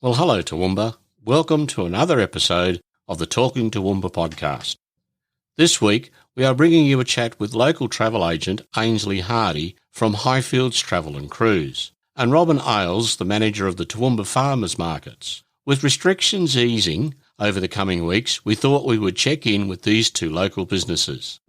Well, hello, Toowoomba. Welcome to another episode of the Talking Toowoomba podcast. This week, we are bringing you a chat with local travel agent Ainsley Hardy from Highfields Travel and Cruise, and Robin Ailes, the manager of the Toowoomba Farmers Markets. With restrictions easing over the coming weeks, we thought we would check in with these two local businesses.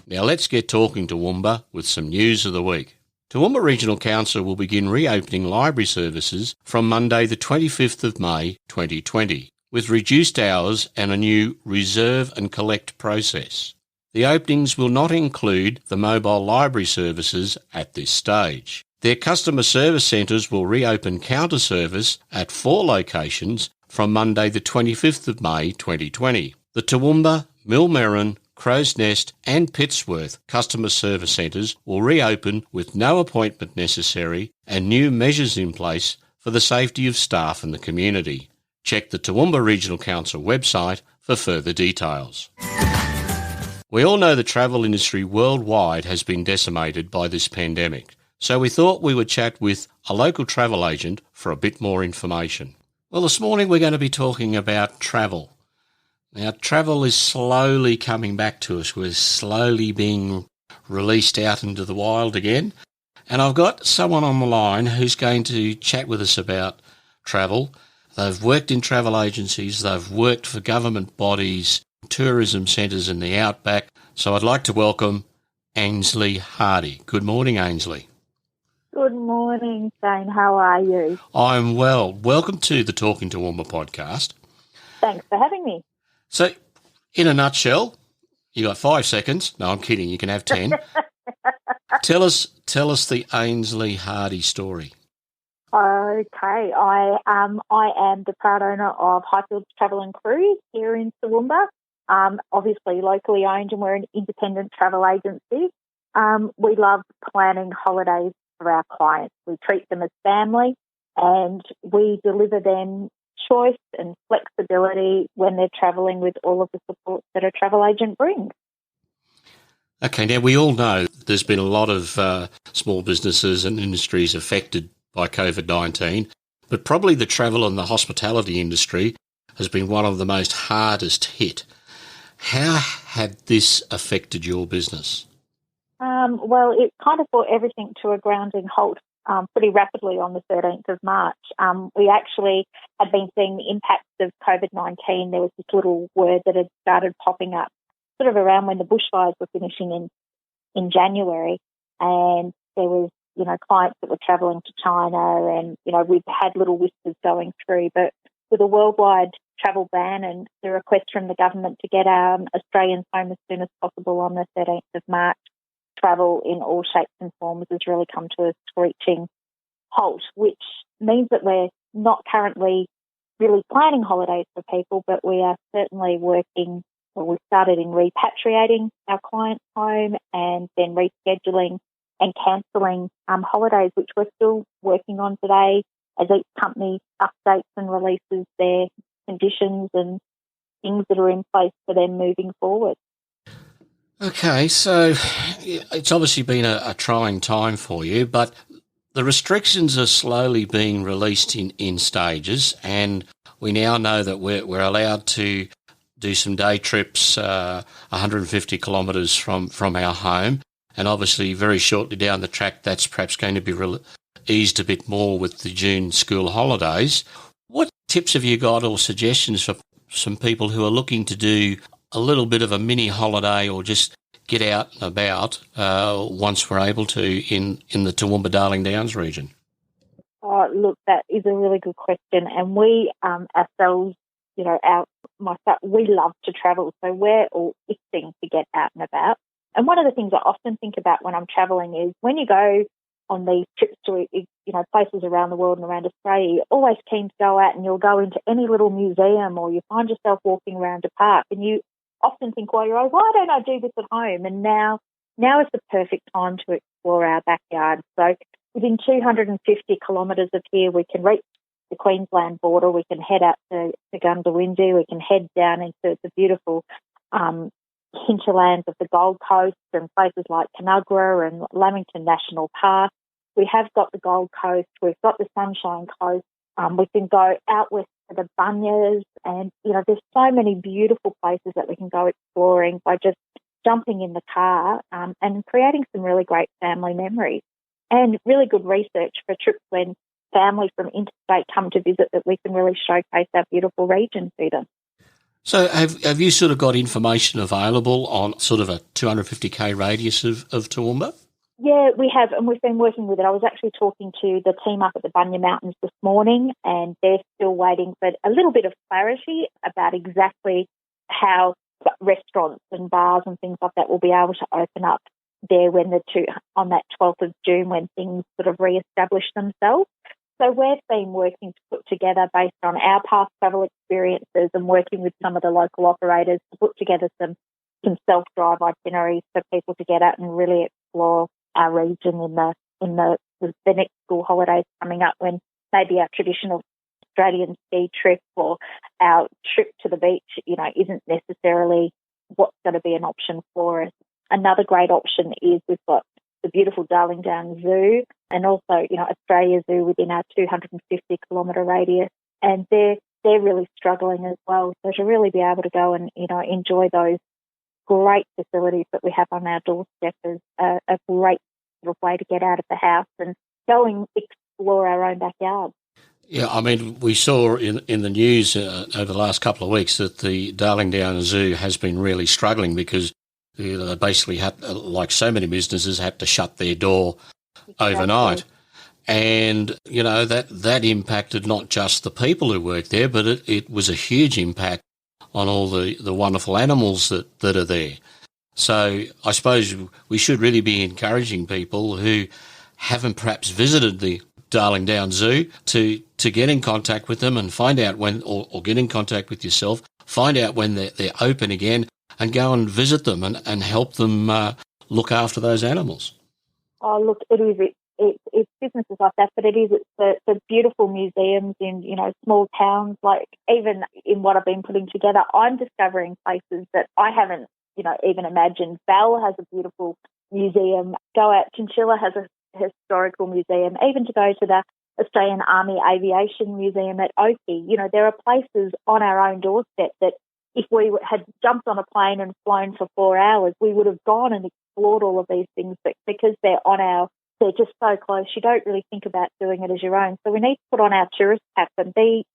Now let's get talking Toowoomba with some news of the week. Toowoomba Regional Council will begin reopening library services from Monday the 25th of May 2020, with reduced hours and a new reserve and collect process. The openings will not include the mobile library services at this stage. Their customer service centres will reopen counter service at 4 locations from Monday the 25th of May 2020. The Toowoomba, Millmerran, Crow's Nest and Pittsworth customer service centres will reopen with no appointment necessary and new measures in place for the safety of staff and the community. Check the Toowoomba Regional Council website for further details. We all know the travel industry worldwide has been decimated by this pandemic, so we thought we would chat with a local travel agent for a bit more information. Well, this morning we're going to be talking about travel. Now, travel is slowly coming back to us. We're slowly being released out into the wild again. And I've got someone on the line who's going to chat with us about travel. They've worked in travel agencies. They've worked for government bodies, tourism centres in the outback. So I'd like to welcome Ainsley Hardy. Good morning, Ainsley. Good morning, Shane. How are you? I'm well. Welcome to the Talking Toowoomba podcast. Thanks for having me. So, in a nutshell, you got 5 seconds. No, I'm kidding. You can have 10. Tell us the Ainsley Hardy story. Okay, I am the proud owner of Highfields Travel and Cruise here in Toowoomba. Obviously locally owned, and we're an independent travel agency. We love planning holidays for our clients. We treat them as family, and we deliver them choice and flexibility when they're travelling with all of the support that a travel agent brings. Okay, now we all know there's been a lot of small businesses and industries affected by COVID-19, but probably the travel and the hospitality industry has been one of the most hardest hit. How had this affected your business? Well, it kind of brought everything to a grounding halt pretty rapidly on the 13th of March. We actually had been seeing the impacts of COVID-19. There was this little word that had started popping up sort of around when the bushfires were finishing in January. And there was, clients that were travelling to China and, we've had little whispers going through. But with a worldwide travel ban and the request from the government to get Australians home as soon as possible on the 13th of March, travel in all shapes and forms has really come to a screeching halt, which means that we're not currently really planning holidays for people, but we are certainly working, we started in repatriating our clients home and then rescheduling and cancelling holidays, which we're still working on today as each company updates and releases their conditions and things that are in place for them moving forward. Okay, so it's obviously been a trying time for you, but the restrictions are slowly being released in stages, and we now know that we're allowed to do some day trips 150 kilometres from our home, and obviously very shortly down the track that's perhaps going to be eased a bit more with the June school holidays. What tips have you got or suggestions for some people who are looking to do a little bit of a mini holiday or just get out and about once we're able to in the Toowoomba Darling Downs region? Oh, look, that is a really good question. And we ourselves, we love to travel, so we're all itching to get out and about. And one of the things I often think about when I'm travelling is when you go on these trips to, places around the world and around Australia, you're always keen to go out and you'll go into any little museum or you find yourself walking around a park and you often think, well, why don't I do this at home? And now is the perfect time to explore our backyard. So within 250 kilometres of here, we can reach the Queensland border. We can head out to Goondiwindi. We can head down into the beautiful hinterlands of the Gold Coast and places like Canugra and Lamington National Park. We have got the Gold Coast. We've got the Sunshine Coast. We can go out west to the Bunyas, and there's so many beautiful places that we can go exploring by just jumping in the car and creating some really great family memories and really good research for trips when families from interstate come to visit, that we can really showcase our beautiful region to them. So have you sort of got information available on sort of a 250k radius of Toowoomba? Yeah, we have, and we've been working with it. I was actually talking to the team up at the Bunya Mountains this morning, and they're still waiting for a little bit of clarity about exactly how restaurants and bars and things like that will be able to open up there on that 12th of June when things sort of re-establish themselves. So we've been working to put together, based on our past travel experiences and working with some of the local operators, to put together some self-drive itineraries for people to get out and really explore our region in the next school holidays coming up, when maybe our traditional Australian ski trip or our trip to the beach, isn't necessarily what's going to be an option for us. Another great option is we've got the beautiful Darling Downs Zoo, and also, Australia Zoo within our 250-kilometre radius, and they're really struggling as well. So to really be able to go and enjoy those great facilities that we have on our doorstep is a great sort of way to get out of the house and go and explore our own backyard. Yeah, I mean, we saw in the news over the last couple of weeks that the Darling Downs Zoo has been really struggling because they basically had, like so many businesses, had to shut their door overnight. And, that impacted not just the people who work there, but it was a huge impact on all the wonderful animals that are there. So I suppose we should really be encouraging people who haven't perhaps visited the Darling Downs Zoo to get in contact with them and find out when, or get in contact with yourself, find out when they're open again, and go and visit them and help them look after those animals. Oh, look, it's businesses like that, but it's the beautiful museums in, small towns, like even in what I've been putting together, I'm discovering places that I haven't, even imagined. Bell has a beautiful museum. Go out, Chinchilla has a historical museum, even to go to the Australian Army Aviation Museum at Oakey. There are places on our own doorstep that if we had jumped on a plane and flown for 4 hours, we would have gone and explored all of these things, but because they're just so close, you don't really think about doing it as your own. So we need to put on our tourist cap and be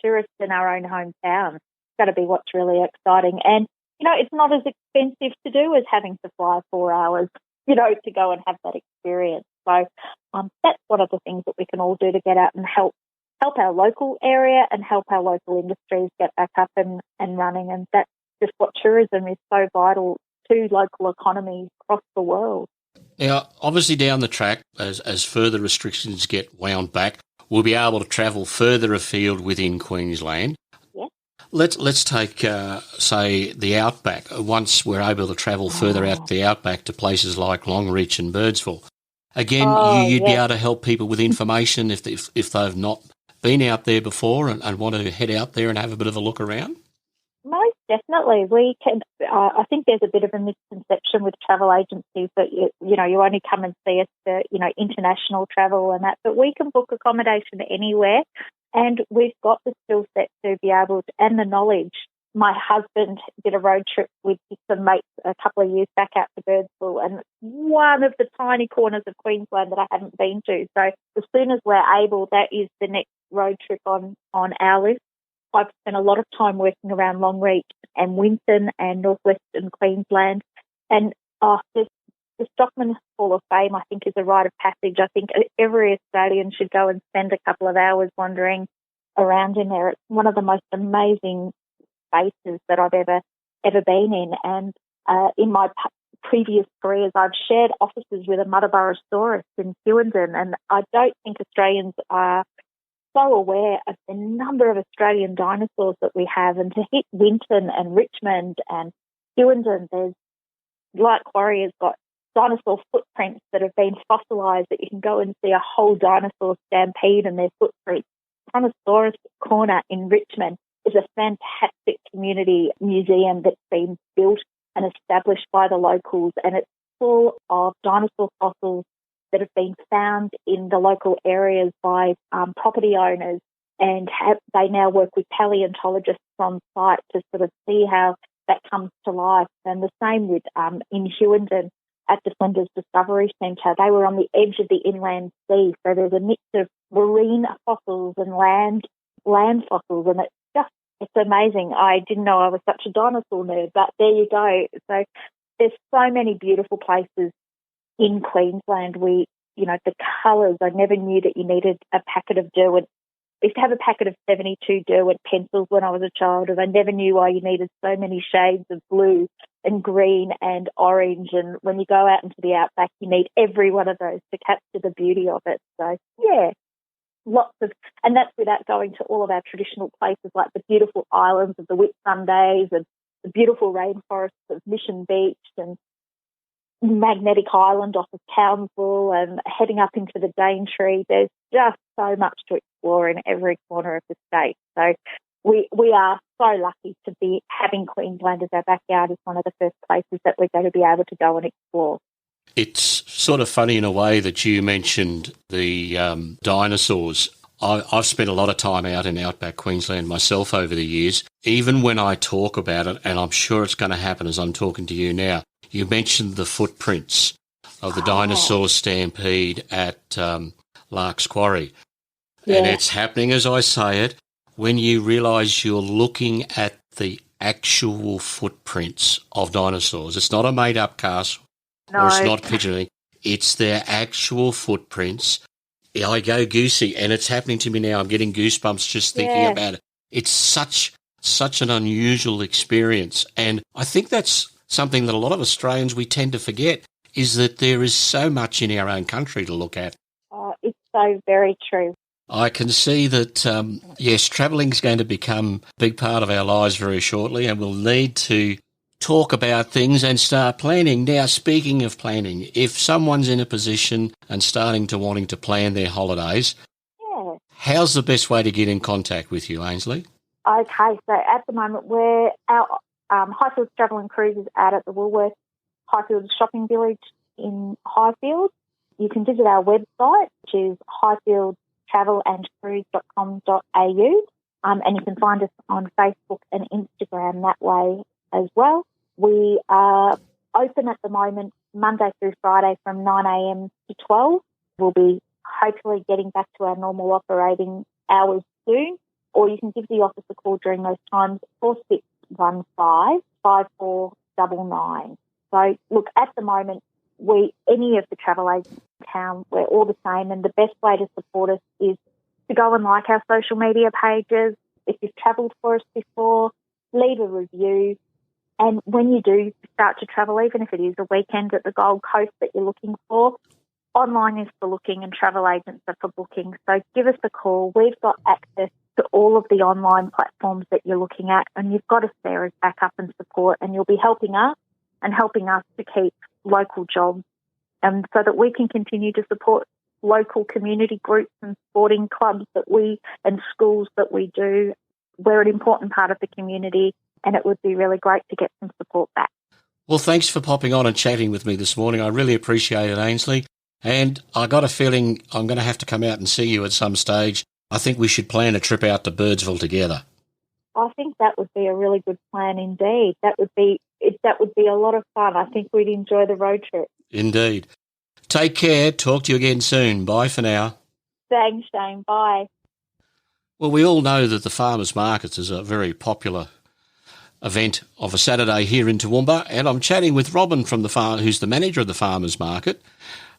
tourists in our own hometown. It's got to be what's really exciting. And, it's not as expensive to do as having to fly 4 hours, to go and have that experience. So that's one of the things that we can all do to get out and help our local area and help our local industries get back up and running. And that's just what tourism is so vital to local economies across the world. Now, obviously down the track, as further restrictions get wound back, we'll be able to travel further afield within Queensland. Yeah. Let's take, say, the outback. Once we're able to travel further out the outback to places like Longreach and Birdsville, again, you'd be able to help people with information if they've not been out there before and want to head out there and have a bit of a look around? Most definitely. We can. I think there's a bit of a misconception with travel agencies that you only come and see us for international travel and that, but we can book accommodation anywhere, and we've got the skill set to be able to, and the knowledge. My husband did a road trip with some mates a couple of years back out to Birdsville, and one of the tiny corners of Queensland that I haven't been to. So as soon as we're able, that is the next road trip on our list. I've spent a lot of time working around Longreach and Winton and northwestern Queensland. And the Stockman Hall of Fame, I think, is a rite of passage. I think every Australian should go and spend a couple of hours wandering around in there. It's one of the most amazing spaces that I've ever been in. And in my previous careers, I've shared offices with a Muttaburrasaurus in Hewenden, and I don't think Australians are so aware of the number of Australian dinosaurs that we have. And to hit Winton and Richmond and Hewenden, there's, like Quarry has got dinosaur footprints that have been fossilised that you can go and see a whole dinosaur stampede and their footprints Brontosaurus Corner in Richmond is a fantastic community museum that's been built and established by the locals, and it's full of dinosaur fossils that have been found in the local areas by property owners, and they now work with paleontologists on site to sort of see how that comes to life. And the same with in Hughenden at the Flinders Discovery Centre. They were on the edge of the inland sea, so there's a mix of marine fossils and land fossils, and it's amazing. I didn't know I was such a dinosaur nerd, but there you go. So there's so many beautiful places in Queensland. The colours, I never knew that you needed a packet of Derwent. I used to have a packet of 72 Derwent pencils when I was a child, and I never knew why you needed so many shades of blue and green and orange. And when you go out into the outback, you need every one of those to capture the beauty of it. So, yeah, and that's without going to all of our traditional places like the beautiful islands of the Whitsundays and the beautiful rainforests of Mission Beach and Magnetic Island off of Townsville and heading up into the Daintree. There's just so much to explore in every corner of the state. So we are so lucky to be having Queensland as our backyard as one of the first places that we're going to be able to go and explore. It's sort of funny in a way that you mentioned the dinosaurs. I've spent a lot of time out in outback Queensland myself over the years. Even when I talk about it, and I'm sure it's going to happen as I'm talking to you now, you mentioned the footprints of the dinosaur stampede at Lark's Quarry. Yeah. And it's happening as I say it when you realise you're looking at the actual footprints of dinosaurs. It's not a made-up cast or it's not picturing. It's their actual footprints. I go goosey, and it's happening to me now. I'm getting goosebumps just thinking about it. It's such an unusual experience, and I think that's something that a lot of Australians, we tend to forget, is that there is so much in our own country to look at. It's so very true. I can see that, yes, travelling is going to become a big part of our lives very shortly, and we'll need to talk about things and start planning. Now, speaking of planning, if someone's in a position and starting to wanting to plan their holidays, how's the best way to get in contact with you, Ainsley? Okay, so at the moment our Highfields Travel and Cruise is out at the Woolworths Highfields Shopping Village in Highfield. You can visit our website, which is highfieldstravelandcruise.com.au, and you can find us on Facebook and Instagram that way as well. We are open at the moment Monday through Friday from 9 a.m. to 12. We'll be hopefully getting back to our normal operating hours soon, or you can give the office a call during those times, 4615-5499. So, look, at the moment, any of the travel agents in town, we're all the same, and the best way to support us is to go and like our social media pages. If you've travelled for us before, leave a review. And when you do start to travel, even if it is a weekend at the Gold Coast that you're looking for, online is for looking and travel agents are for booking. So give us a call. We've got access to all of the online platforms that you're looking at, and you've got us there as backup and support, and you'll be helping us to keep local jobs, and so that we can continue to support local community groups and sporting clubs and schools that we do. We're an important part of the community, and it would be really great to get some support back. Well, thanks for popping on and chatting with me this morning. I really appreciate it, Ainsley. And I got a feeling I'm going to have to come out and see you at some stage. I think we should plan a trip out to Birdsville together. I think that would be a really good plan indeed. That would be a lot of fun. I think we'd enjoy the road trip. Indeed. Take care. Talk to you again soon. Bye for now. Thanks, Shane. Bye. Well, we all know that the farmers' markets is a very popular event of a Saturday here in Toowoomba, and I'm chatting with Robin from who's the manager of the farmers' market,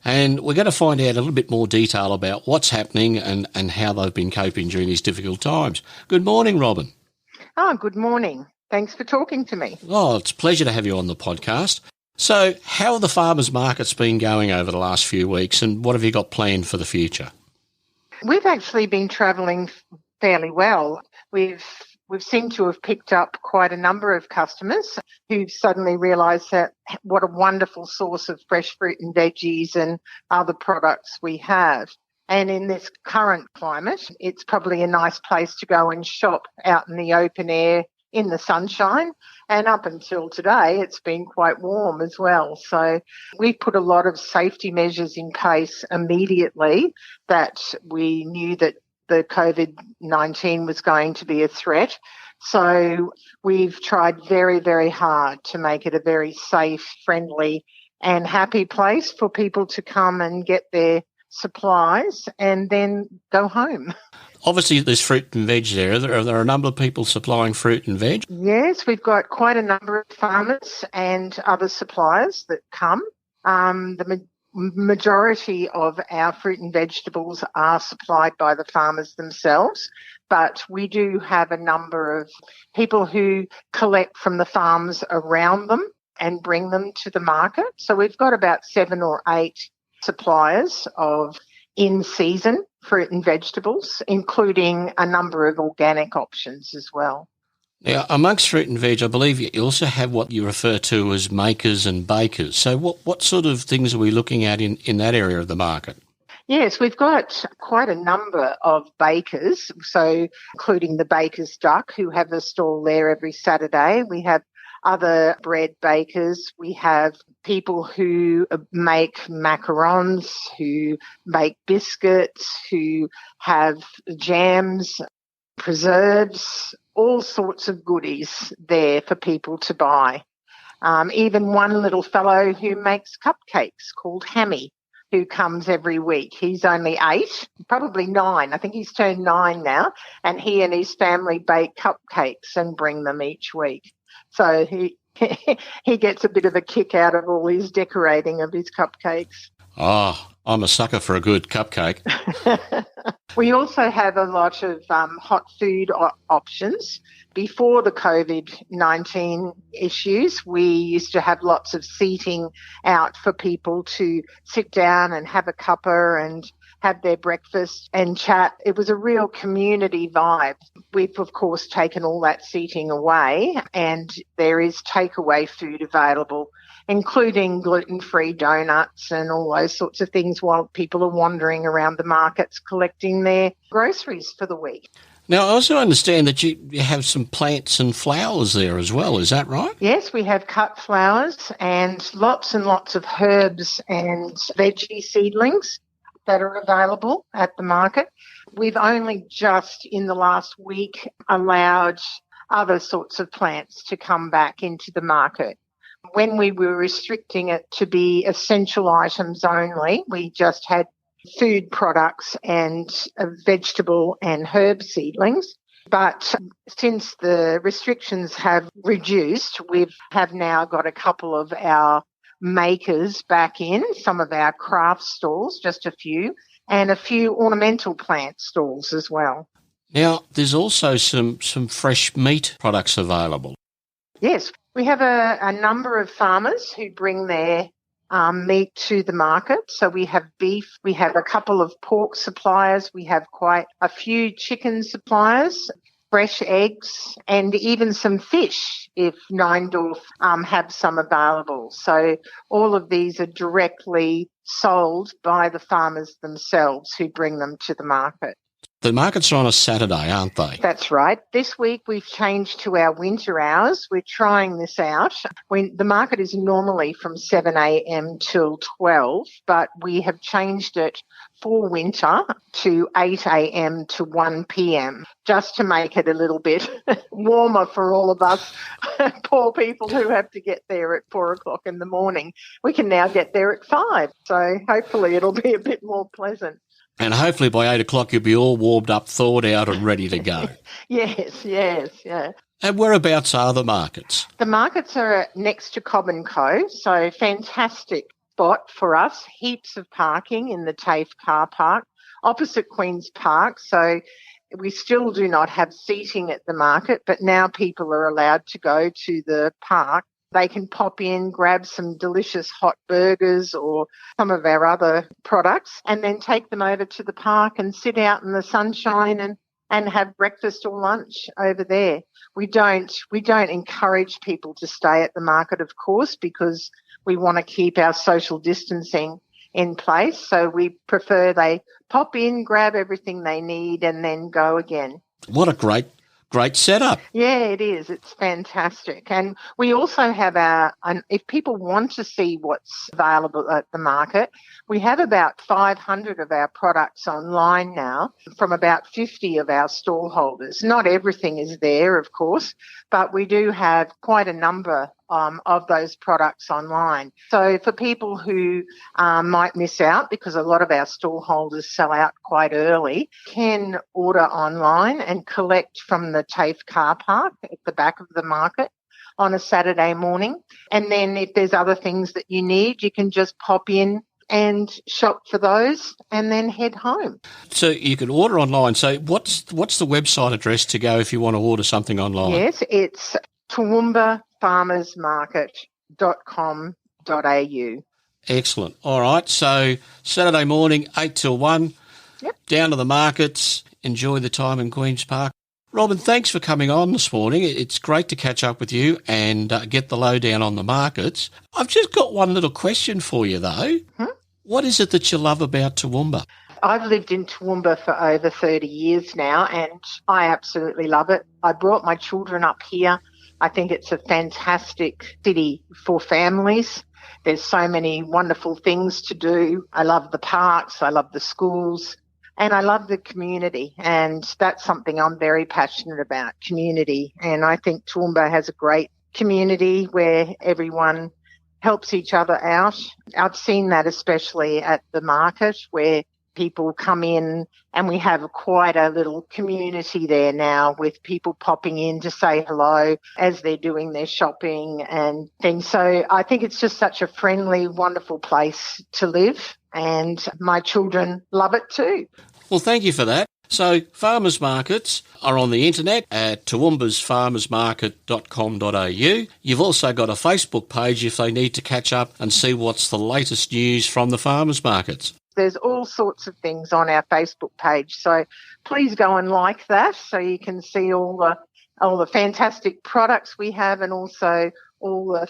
and we're going to find out a little bit more detail about what's happening and how they've been coping during these difficult times. Good morning, Robin. Oh, good morning. Thanks for talking to me. Oh, it's a pleasure to have you on the podcast. So how have the farmers' markets been going over the last few weeks, and what have you got planned for the future? We've actually been travelling fairly well. We've seemed to have picked up quite a number of customers who've suddenly realised that what a wonderful source of fresh fruit and veggies and other products we have. And in this current climate, it's probably a nice place to go and shop out in the open air in the sunshine. And up until today, it's been quite warm as well. So we put a lot of safety measures in place immediately that we knew that the COVID-19 was going to be a threat. So we've tried very, very hard to make it a very safe, friendly and happy place for people to come and get their supplies and then go home. Obviously, there's fruit and veg there. Are there a number of people supplying fruit and veg? Yes, we've got quite a number of farmers and other suppliers that come. The majority of our fruit and vegetables are supplied by the farmers themselves, but we do have a number of people who collect from the farms around them and bring them to the market. So we've got about 7 or 8 suppliers of in-season fruit and vegetables, including a number of organic options as well. Now, amongst fruit and veg, I believe you also have what you refer to as makers and bakers. So what sort of things are we looking at in that area of the market? Yes, we've got quite a number of bakers, so including the Baker's Duck, who have a stall there every Saturday. We have other bread bakers. We have people who make macarons, who make biscuits, who have jams, preserves, all sorts of goodies there for people to buy. Even one little fellow who makes cupcakes called Hammy, who comes every week. He's only 8, probably 9. I think he's turned 9 now, and he and his family bake cupcakes and bring them each week. So he gets a bit of a kick out of all his decorating of his cupcakes. Oh, I'm a sucker for a good cupcake. We also have a lot of hot food options. Before the COVID-19 issues, we used to have lots of seating out for people to sit down and have a cuppa and have their breakfast and chat. It was a real community vibe. We've, of course, taken all that seating away, and there is takeaway food available, including gluten-free donuts and all those sorts of things while people are wandering around the markets collecting their groceries for the week. Now, I also understand that you have some plants and flowers there as well. Is that right? Yes, we have cut flowers and lots of herbs and veggie seedlings that are available at the market. We've only just in the last week allowed other sorts of plants to come back into the market. When we were restricting it to be essential items only, we just had food products and vegetable and herb seedlings. But since the restrictions have reduced, we have now got a couple of our makers back in, some of our craft stalls, just a few, and a few ornamental plant stalls as well. Now, there's also some fresh meat products available. Yes, we have a number of farmers who bring their meat to the market. So we have beef, we have a couple of pork suppliers, we have quite a few chicken suppliers, fresh eggs, and even some fish if Neindorf have some available. So all of these are directly sold by the farmers themselves who bring them to the market. The markets are on a Saturday, aren't they? That's right. This week we've changed to our winter hours. We're trying this out. The market is normally from 7 a.m. till 12, but we have changed it for winter to 8 a.m. to 1 p.m. just to make it a little bit warmer for all of us poor people who have to get there at 4 o'clock in the morning. We can now get there at 5, so hopefully it'll be a bit more pleasant. And hopefully by 8 o'clock you'll be all warmed up, thawed out and ready to go. Yes. And whereabouts are the markets? The markets are next to Cobb & Co, so fantastic spot for us. Heaps of parking in the TAFE car park, opposite Queen's Park. So we still do not have seating at the market, but now people are allowed to go to the park. They can pop in, grab some delicious hot burgers or some of our other products and then take them over to the park and sit out in the sunshine and have breakfast or lunch over there. We don't encourage people to stay at the market, of course, because we want to keep our social distancing in place. So we prefer they pop in, grab everything they need, and then go again. What a great setup. Yeah, it is. It's fantastic. And we also have if people want to see what's available at the market, we have about 500 of our products online now from about 50 of our stall holders. Not everything is there, of course, but we do have quite a number of those products online. So for people who might miss out, because a lot of our stall holders sell out quite early, can order online and collect from the TAFE car park at the back of the market on a Saturday morning. And then if there's other things that you need, you can just pop in and shop for those and then head home. So you can order online. So what's the website address to go if you want to order something online? Yes, it's toowoombafarmersmarket.com.au. Excellent. All right. So Saturday morning, 8 till 1, down to the markets, enjoy the time in Queen's Park. Robin, thanks for coming on this morning. It's great to catch up with you and get the lowdown on the markets. I've just got one little question for you, though. What is it that you love about Toowoomba? I've lived in Toowoomba for over 30 years now, and I absolutely love it. I brought my children up here. I think it's a fantastic city for families. There's so many wonderful things to do. I love the parks. I love the schools. And I love the community, and that's something I'm very passionate about, community. And I think Toowoomba has a great community where everyone helps each other out. I've seen that especially at the market where people come in, and we have quite a little community there now with people popping in to say hello as they're doing their shopping and things. So I think it's just such a friendly, wonderful place to live, and my children love it too. Well, thank you for that. So farmers markets are on the internet at toowombasfarmersmarket.com.au. You've also got a Facebook page if they need to catch up and see what's the latest news from the farmers markets. There's all sorts of things on our Facebook page, so please go and like that so you can see all the fantastic products we have, and also all the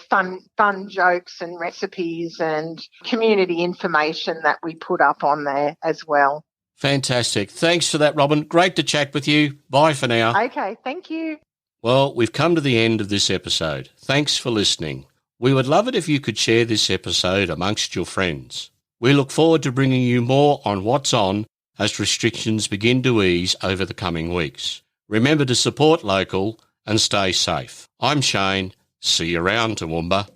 fun jokes and recipes and community information that we put up on there as well. Fantastic. Thanks for that, Robin. Great to chat with you. Bye for now. Okay, thank you. Well, we've come to the end of this episode. Thanks for listening. We would love it if you could share this episode amongst your friends. We look forward to bringing you more on what's on as restrictions begin to ease over the coming weeks. Remember to support local and stay safe. I'm Shane. See you around, Toowoomba.